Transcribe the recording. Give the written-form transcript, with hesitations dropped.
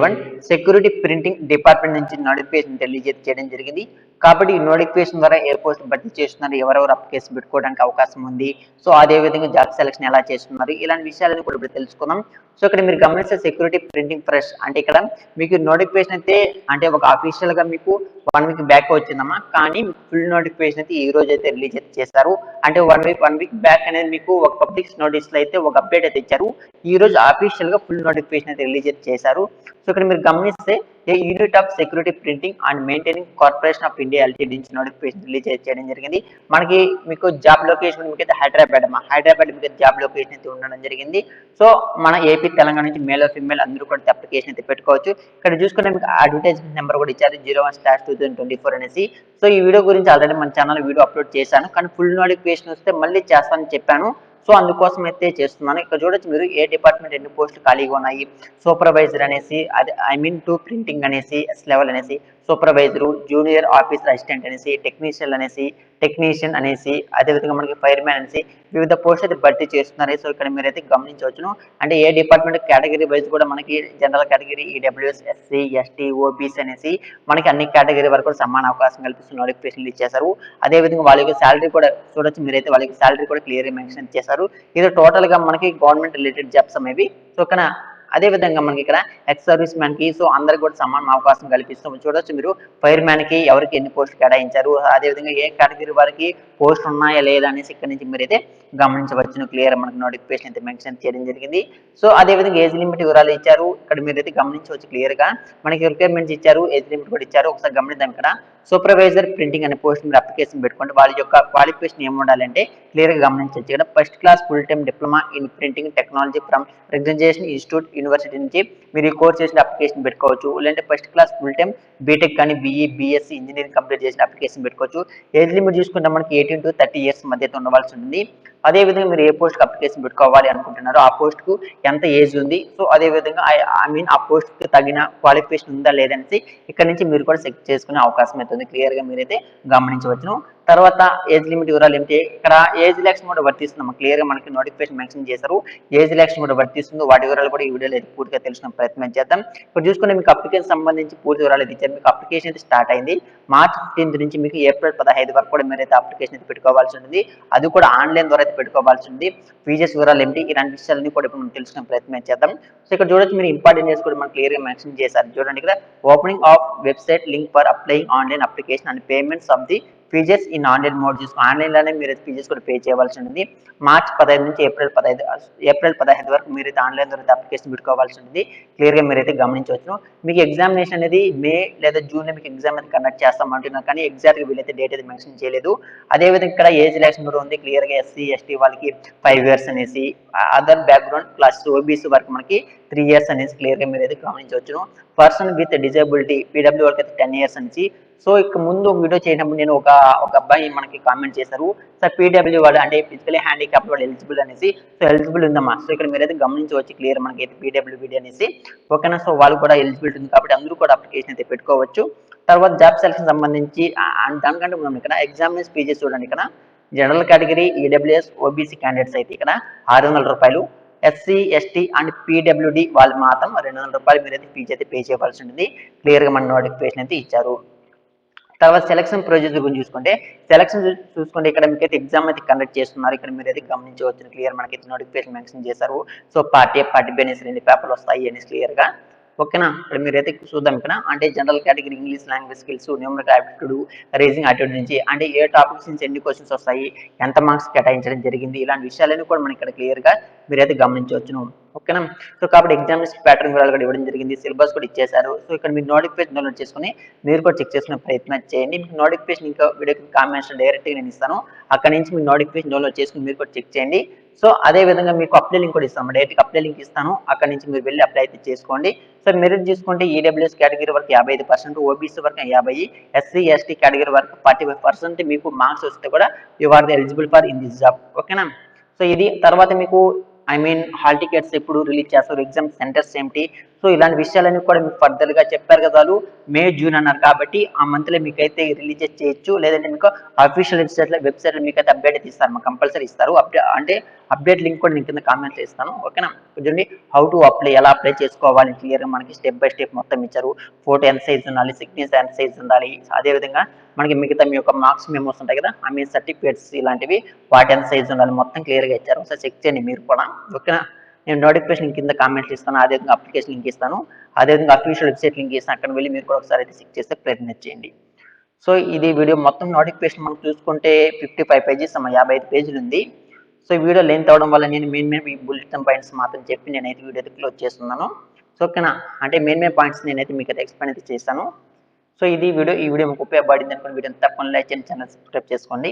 One security printing department నుంచి notification release చేయడం జరిగింది. కాబట్టి ఈ నోటిఫికేషన్ ద్వారా ఏ పోస్ట్ భర్తీ చేస్తున్నారు, ఎవరెవరు అప్లికేషన్ పెట్టుకోవడానికి అవకాశం ఉంది, సో అదే విధంగా జాబ్ సెలక్షన్ ఎలా చేస్తున్నారు, ఇలాంటి విషయాలను కూడా ఇప్పుడు తెలుసుకుందాం. సో ఇక్కడ మీరు గమనిస్తే సెక్యూరిటీ ప్రింటింగ్ ప్రెస్ అంటే ఇక్కడ మీకు నోటిఫికేషన్ అయితే అంటే ఒక అఫీషియల్ గా మీకు 1 వీక్ బ్యాక్ వచ్చిందమ్మా, కానీ ఫుల్ నోటిఫికేషన్ అయితే ఈ రోజు అయితే రిలీజ్ అయితే చేశారు. అంటే వన్ వీక్ బ్యాక్ అనేది మీకు ఒక పబ్లిక్ నోటీస్ లో అయితే ఒక అప్డేట్ అయితే ఇచ్చారు. ఈ రోజు అఫీషియల్ గా ఫుల్ నోటిఫికేషన్ అయితే రిలీజ్ అయితే చేశారు. సో ఇక్కడ మీరు గమనిస్తే a unit of security printing and maintaining corporation of India LTD నుంచి నోటిఫికేషన్ రిలీజ్ చేయడం జరిగింది. మనకి మీకు జాబ్ లొకేషన్ మీకు అయితే హైదరాబాద్ మీకు జాబ్ లొకేషన్ అయితే ఉండడం జరిగింది. సో మన ఏపీ తెలంగాణ నుంచి మేల్ ఫీమేల్ అందరూ కూడా అప్లికేషన్ అయితే పెట్టుకోవచ్చు. ఇక్కడ చూసుకుంటే మీకు అడ్వర్టైజ్మెంట్ నెంబర్ కూడా ఇచ్చారు 01/2024 అనేసి. సో ఈ వీడియో గురించి ఆల్రెడీ మన ఛానల్ వీడియో అప్లోడ్ చేశాను, కానీ ఫుల్ నోటిఫికేషన్ వస్తే మళ్ళీ చేస్తానని చెప్పాను. సో అందుకోసం అయితే చేస్తున్నాను. ఇక్కడ చూడొచ్చు మీరు ఏ డిపార్ట్మెంట్ ఎన్ని పోస్టులు ఖాళీగా ఉన్నాయి. సూపర్వైజర్ అనేసి, అది టు ప్రింటింగ్ అనేసి, ఎస్ లెవెల్ అనేసి, సూపర్వైజరు, జూనియర్ ఆఫీసర్ అసిస్టెంట్ అనేసి, టెక్నీషియన్ అనేసి, అదేవిధంగా మనకి ఫైర్ మ్యాన్ అనేసి వివిధ పోస్ట్ అయితే భర్తీ చేస్తున్నారు. సో ఇక్కడ మీరైతే గమనించవచ్చును. అంటే ఏ డిపార్ట్మెంట్ కేటగిరీ వైజ్ కూడా మనకి general category, EWS, SC, ST, OBC అనేసి మనకి అన్ని కేటగిరీ వరకు సమాన అవకాశం కల్పిస్తున్న నోటిఫికేషన్లు ఇచ్చేశారు. అదేవిధంగా వాళ్ళకి శాలరీ కూడా చూడొచ్చు మీరైతే, వాళ్ళకి శాలరీ కూడా క్లియర్గా మెన్షన్ చేశారు. ఇది టోటల్ గా మనకి గవర్నమెంట్ రిలేటెడ్ జాబ్స్ అనేవి. సో ఇక్కడ అదే విధంగా మనకి ఇక్కడ ఎక్స్ సర్వీస్ మ్యాన్ కి సో అందరికి కూడా సమాన అవకాశం కల్పిస్తాం. చూడొచ్చు మీరు ఫైర్ మ్యాన్ కి ఎవరికి ఎన్ని పోస్టులు కేటాయించారు, అదేవిధంగా ఏ కేటగిరీ వారికి పోస్ట్ ఉన్నాయా లేదా అనేసి ఇక్కడ నుంచి మీరైతే గమనించవచ్చును. క్లియర్ మనకి నోటిఫికేషన్ అయితే మెన్షన్ చేయడం జరిగింది. సో అదేవిధంగా ఏజ్ లిమిట్ వివరాలు ఇచ్చారు. ఇక్కడ మీరైతే గమనించవచ్చు క్లియర్ గా మనకి రిక్వైర్మెంట్స్ ఇచ్చారు, ఏజ్ లిమిట్ కూడా ఇచ్చారు. ఒకసారి గమనిద్దాం. ఇక్కడ సూపర్వైజర్ ప్రింటింగ్ అనే పోస్ట్ మీరు అప్లికేషన్ పెట్టుకోండి. వాళ్ళ యొక్క క్వాలిఫికేషన్ ఏమి ఉండాలంటే క్లియర్ గా గమనించవచ్చు. ఇక్కడ first class full time diploma in printing technology from recognition institute university నుంచి మీరు ఈ కోర్స్ చేసిన అప్లికేషన్ పెట్టుకోవచ్చు. లేదంటే first class full time BTech కానీ బీఈ, బీఎస్సీ ఇంజనీరింగ్ కంప్లీట్ చేసిన అప్లికేషన్ పెట్టుకోవచ్చు. ఏజ్ లిమిట్ చూసుకుంటే మనకి 18 to 30 years మధ్య ఉండవలసి ఉంటుంది. అదే విధంగా మీరు ఏ పోస్ట్ అప్లికేషన్ పెట్టుకోవాలి అనుకుంటున్నారో ఆ పోస్ట్ కు ఎంత ఏజ్ ఉంది, సో అదే విధంగా ఆ పోస్ట్ కు తగిన క్వాలిఫికేషన్ ఉందా లేదనేసి ఇక్కడ నుంచి మీరు కూడా చెక్ చేసుకునే అవకాశం అవుతుంది. క్లియర్ గా మీరైతే గమనించవచ్చును. తర్వాత ఏజ్ లిమిట్ వివరాలు ఏంటి, ఇక్కడ ఏజ్ రిలాక్షన్ కూడా వర్తిస్తున్నాము. క్లియర్ గా మనకి నోటిఫికేషన్ మెన్షన్ చేశారు, ఏజ్ రిలాక్షన్ కూడా వర్తిస్తుంది. వాటి వివరాలు కూడా ఈ వీడియోలో పూర్తిగా తెలుసుకునే ప్రయత్నం చేద్దాం. ఇప్పుడు చూసుకుంటే మీకు అప్లికేషన్ సంబంధించి పూర్తి వివరాలు ఇచ్చారు. మీకు అప్లికేషన్ అయితే స్టార్ట్ అయింది మార్చ్ 15 నుంచి మీకు ఏప్రిల్ 15 వరకు కూడా మీరైతే అప్లికేషన్ అయితే పెట్టుకోవాల్సి ఉంటుంది. అది కూడా ఆన్లైన్ ద్వారా అయితే పెట్టుకోవాల్సి ఉంది. ఫీజెస్ వివరాలు ఏంటి, ఇలాంటి విషయాలన్నీ కూడా ఇప్పుడు మనం తెలుసుకునే ప్రయత్నం చేద్దాం. సో ఇక్కడ చూడొచ్చు మీరు ఇంపార్టెంట్ డేస్ కూడా మనం క్లియర్ గా మెన్షన్ చేశారు. చూడండి ఇక్కడ opening of website link for applying online application and payments of the fees in online mode చూసుకో, ఆన్లైన్ లోనే మీరు ఫీజెస్ కూడా పే చేయవలసి ఉంటుంది. మార్చ్ 15 నుంచి ఏప్రిల్ 15 వరకు మీరైతే ఆన్లైన్ ద్వారా అప్లికేషన్ పెట్టుకోవాల్సి ఉంటుంది. క్లియర్ గా మీరైతే గమనించవచ్చు. మీకు ఎగ్జామినేషన్ అనేది మే లేదా జూన్ లో మీకు ఎగ్జామ్ అనేది కండక్ట్ చేస్తాం అంటున్నారు, కానీ ఎగ్జాక్ట్ గా వీళ్ళైతే డేట్ అయితే మెన్షన్ చేయలేదు. అదేవిధంగా ఇక్కడ ఏజ్ రిలాక్షన్ కూడా ఉంది. క్లియర్ గా ఎస్సీ, ఎస్టీ వాళ్ళకి 5 years అనేసి, అదర్ బ్యాక్గ్రౌండ్ క్లాస్ ఓబీసీ వరకు మనకి 3 years అనేసి క్లియర్ గా మీరైతే గమనించవచ్చు. పర్సన్ విత్ డిజబిలిటీ పీడబ్ల్యూ వాళ్ళకి అయితే 10 years అనేసి. సో ఇక ముందు వీడియో చేయనప్పుడు నేను ఒక అబ్బాయి మనకి కామెంట్ చేశారు, సార్ పీడబ్ల్యూ వాడు అంటే ఫిజికలీ హ్యాండిక్యాప్ వాడు ఎలిజిబుల్ అనేసి. సో ఎలిజిబుల్ ఉందమ్మా. సో ఇక్కడ మీరైతే గమనించవచ్చు క్లియర్ మనకి అయితే పీడబ్ల్యూబీడీ అనేసి. ఓకేనా, సో వాళ్ళు కూడా ఎలిజిబిలిటీ ఉంది కాబట్టి అందరూ కూడా అప్లికేషన్ అయితే పెట్టుకోవచ్చు. తర్వాత జాబ్ సెలక్షన్ సంబంధించి దానికంటే మనం ఇక్కడ ఎగ్జామినేషన్ ఫీజెస్ చూడండి. ఇక్కడ general category, EWS, OBC candidates అయితే ఇక్కడ 600 రూపాయలు, ఎస్సీ, ఎస్టీ అండ్ పీడబ్ల్యూడి వాళ్ళు మాత్రం 200 రూపాయలు మీరైతే ఫీజు అయితే పే చేయవలసి ఉంటుంది. క్లియర్ గా మన నోటిఫికేషన్ అయితే ఇచ్చారు. తర్వాత సెలక్షన్ ప్రొసీజర్ గురించి చూసుకుంటే ఇక్కడ మీకైతే ఎగ్జామ్ అయితే కండక్ట్ చేస్తున్నారు. ఇక్కడ మీరైతే గమనించవచ్చు క్లియర్ మనకైతే నోటిఫికేషన్ మెన్షన్ చేశారు. సో పార్టీ బి అనేసి 2 పేపర్లు వస్తాయి అనేసి క్లియర్ గా. ఓకేనా, ఇక్కడ మీరైతే చూద్దాం. ఇక్కడ అంటే general category English language skills, numerical aptitude, reasoning aptitude నుంచి అంటే ఏ టాపిక్స్ నుంచి ఎన్ని క్వశ్చన్స్ వస్తాయి, ఎంత మార్క్స్ కేటాయించడం జరిగింది, ఇలాంటి విషయాలన్నీ కూడా మనకి ఇక్కడ క్లియర్ గా మీరైతే గమనించవచ్చును. ఓకేనా, సో కాబట్టి ఎగ్జామినేషన్ ప్యాటర్న్ వివరాలు కూడా ఇవ్వడం జరిగింది, సిలబస్ కూడా ఇచ్చేశారు. సో ఇక్కడ మీరు నోటిఫికేషన్ డౌన్లోడ్ చేసుకుని మీరు కూడా చెక్ చేసుకునే ప్రయత్నం చేయండి. మీకు నోటిఫికేషన్ ఇంకా వీడియోకి కామెంట్స్ డైరెక్ట్గా నేను ఇస్తాను, అక్కడ నుంచి మీరు నోటిఫికేషన్ డౌన్లోడ్ చేసుకుని మీరు కూడా చెక్ చేయండి. సో అదే విధంగా మీకు అప్లై లింక్ కూడా ఇస్తాను, డైరెక్ట్గా అప్లై లింక్ ఇస్తాను, అక్కడ నుంచి మీరు వెళ్ళి అప్లై అయితే చేసుకోండి. సో మెరిట్ చూసుకుంటే ఈడబ్ల్యూఎస్ కేటగిరీ వరకు 55%, ఓబీసీ వరకు 50%, ఎస్సీ, ఎస్టీ కేటగిరీ వరకు 45% మీకు మార్క్స్ వస్తే కూడా you are the eligible for in this job. ఓకేనా, సో ఇది. తర్వాత మీకు హాల్ టికెట్స్ ఎప్పుడు రిలీజ్ చేస్తారు, ఎగ్జామ్ సెంటర్స్ ఏమిటి, సో ఇలాంటి విషయాలన్నీ కూడా మీకు ఫర్దర్గా చెప్పారు కదా వాళ్ళు మే జూన్ అన్నారు కాబట్టి ఆ మంత్లో మీకైతే రిలీజ్ చేయొచ్చు, లేదంటే మీకు అఫీషియల్ వెబ్సైట్లో మీకైతే అప్డేట్ అయితే ఇస్తారు, కంపల్సరీ ఇస్తారు. అంటే అప్డేట్ లింక్ కూడా నేను కింద కామెంట్లో ఇస్తాను, ఓకేనా. చూడండి హౌ టు అప్లై, ఎలా అప్లై చేసుకోవాలి క్లియర్గా మనకి స్టెప్ బై స్టెప్ మొత్తం ఇచ్చారు. ఫోటో ఎంత సైజ్ ఉండాలి, సిగ్నేచర్ ఎంత సైజ్ ఉండాలి, అదేవిధంగా మనకి మిగతా మీ యొక్క మార్క్స్ మెమోస్ ఉంటాయి కదా, మీ సర్టిఫికేట్స్ ఇలాంటివి వాటి ఎంత సైజ్ ఉండాలి మొత్తం క్లియర్గా ఇచ్చారు. ఒకసారి చెక్ చేయండి మీరు కూడా, ఓకేనా. నేను నోటిఫికేషన్ కింద కామెంట్స్ ఇస్తాను, అదేవిధంగా అప్లికేషన్ లింక్ ఇస్తాను, అదేవిధంగా అఫీషియల్ వెబ్సైట్ లింక్ ఇస్తాను, అక్కడ వెళ్ళి మీరు కూడా ఒకసారి అయితే చెక్ చేస్తే ప్రయత్నం చేయండి. సో ఇది వీడియో మొత్తం నోటిఫికేషన్ మనం చూసుకుంటే 55 పేజెస్ 55 పేజీలు ఉంది. సో ఈ వీడియో లెంత్ అవడం వల్ల నేను మెయిన్ ఈ బుల్లెటిన్ పాయింట్స్ మాత్రం చెప్పి నేనైతే వీడియో అయితే క్లోజ్ చేస్తున్నాను. సో ఓకేనా, అంటే మెయిన్ పాయింట్స్ నేనైతే మీకు అయితే ఎక్స్ప్లెయిన్ అయితే చేశాను. సో ఇది వీడియో, ఈ వీడియో మీకు ఉపయోగపడింది అనుకుని వీడియోని తప్పకుండా లైక్ చేయండి, ఛానల్ సబ్స్క్రైబ్ చేసుకోండి.